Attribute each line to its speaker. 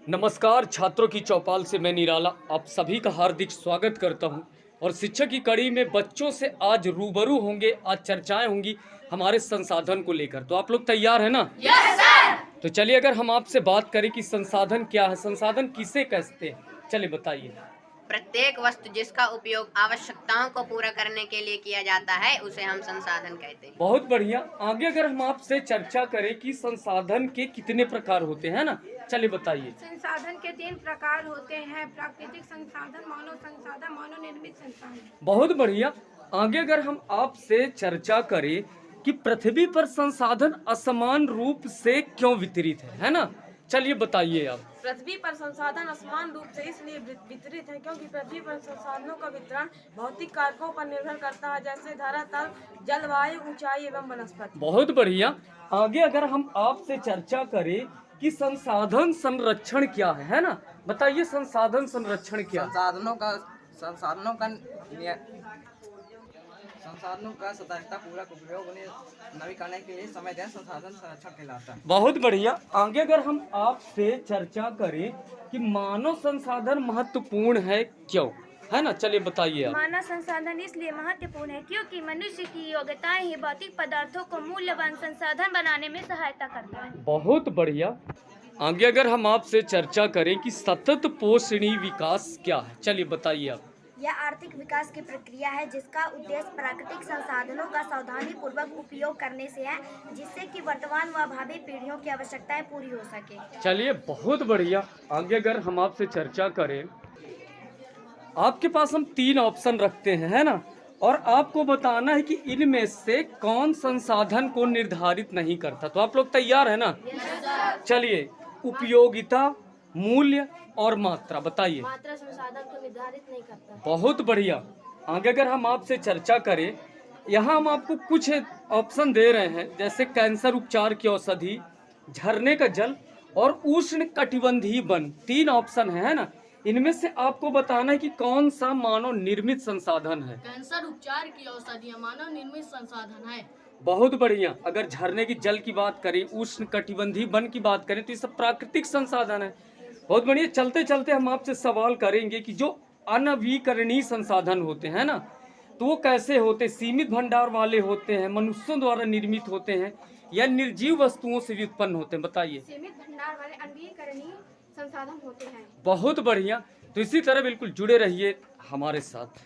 Speaker 1: नमस्कार छात्रों की चौपाल से मैं निराला आप सभी का हार्दिक स्वागत करता हूं और शिक्षक की कड़ी में बच्चों से आज रूबरू होंगे। आज चर्चाएं होंगी हमारे संसाधन को लेकर। तो आप लोग तैयार हैं ना?
Speaker 2: Yes sir.
Speaker 1: तो चलिए अगर हम आपसे बात करें कि संसाधन क्या है, संसाधन किसे कहते हैं, चलिए बताइए।
Speaker 2: प्रत्येक वस्तु जिसका उपयोग आवश्यकताओं को पूरा करने के लिए किया जाता है उसे हम संसाधन कहते हैं।
Speaker 1: बहुत बढ़िया। आगे अगर हम आपसे चर्चा करें कि संसाधन के कितने प्रकार होते हैं ना, चलिए बताइए।
Speaker 3: संसाधन के 3 प्रकार होते हैं: प्राकृतिक संसाधन, मानव संसाधन, मानव निर्मित संसाधन।
Speaker 1: बहुत बढ़िया। आगे अगर हम आपसे चर्चा करें कि पृथ्वी पर संसाधन असमान रूप से क्यों वितरित है ना, चलिए बताइए आप।
Speaker 4: पृथ्वी पर संसाधन असमान रूप से इसलिए वितरित है क्योंकि पृथ्वी पर संसाधनों का वितरण भौतिक कारकों पर निर्भर करता है, जैसे धरातल, जलवायु, ऊंचाई एवं वनस्पति।
Speaker 1: बहुत बढ़िया। आगे अगर हम आपसे चर्चा करें कि संसाधन संरक्षण क्या है ना, बताइए संसाधन संरक्षण क्या?
Speaker 5: संसाधनों का सतर्कतापूर्वक उपयोग, उन्हें नवीकरण के लिए समय देना संसाधन संरक्षण कहलाता है।
Speaker 1: बहुत बढ़िया। आगे अगर हम आपसे चर्चा करें कि मानव संसाधन महत्वपूर्ण है क्यों, है ना, चलिए बताइए आप।
Speaker 3: मानव संसाधन इसलिए महत्वपूर्ण है क्योंकि मनुष्य की योग्यताएं ही भौतिक पदार्थों को मूल्यवान संसाधन बनाने में सहायता करता है।
Speaker 1: बहुत बढ़िया। आगे अगर हम आपसे चर्चा करें कि सतत पोषणीय विकास क्या है, चलिए बताइए आप।
Speaker 3: यह आर्थिक विकास की प्रक्रिया है जिसका उद्देश्य प्राकृतिक संसाधनों का सावधानी पूर्वक उपयोग करने से है, जिससे कि वर्तमान व भावी पीढ़ियों की आवश्यकताएं पूरी हो सके।
Speaker 1: चलिए बहुत बढ़िया। आगे अगर हम आपसे चर्चा करें, आपके पास हम 3 ऑप्शन रखते हैं, है ना, और आपको बताना है कि इनमें से कौन संसाधन को निर्धारित नहीं करता। तो आप लोग तैयार है ना? चलिए, उपयोगिता, मूल्य और मात्रा, बताइए।
Speaker 3: मात्रा संसाधन को निर्धारित नहीं करता।
Speaker 1: बहुत बढ़िया। आगे अगर हम आपसे चर्चा करें, यहाँ हम आपको कुछ ऑप्शन दे रहे हैं, जैसे कैंसर उपचार की औषधि, झरने का जल और उष्ण कटिबंधीय वन। 3 ऑप्शन है ना, इनमें से आपको बताना है कि कौन सा मानव निर्मित संसाधन है।
Speaker 4: कैंसर उपचार की औषधियाँ मानव निर्मित संसाधन है।
Speaker 1: बहुत बढ़िया। अगर झरने की जल की बात करें, उष्ण कटिबंधीय वन की बात करें, तो ये सब प्राकृतिक संसाधन है। बहुत बढ़िया। चलते चलते हम आपसे सवाल करेंगे कि जो अनवीकरणीय संसाधन होते हैं ना, तो वो कैसे होते? सीमित भंडार वाले होते हैं, मनुष्यों द्वारा निर्मित होते हैं, या निर्जीव वस्तुओं से भी उत्पन्न होते हैं, बताइए।
Speaker 3: सीमित भंडार वाले अनवीकरणीय संसाधन होते हैं।
Speaker 1: बहुत बढ़िया। तो इसी तरह बिल्कुल जुड़े रहिए हमारे साथ।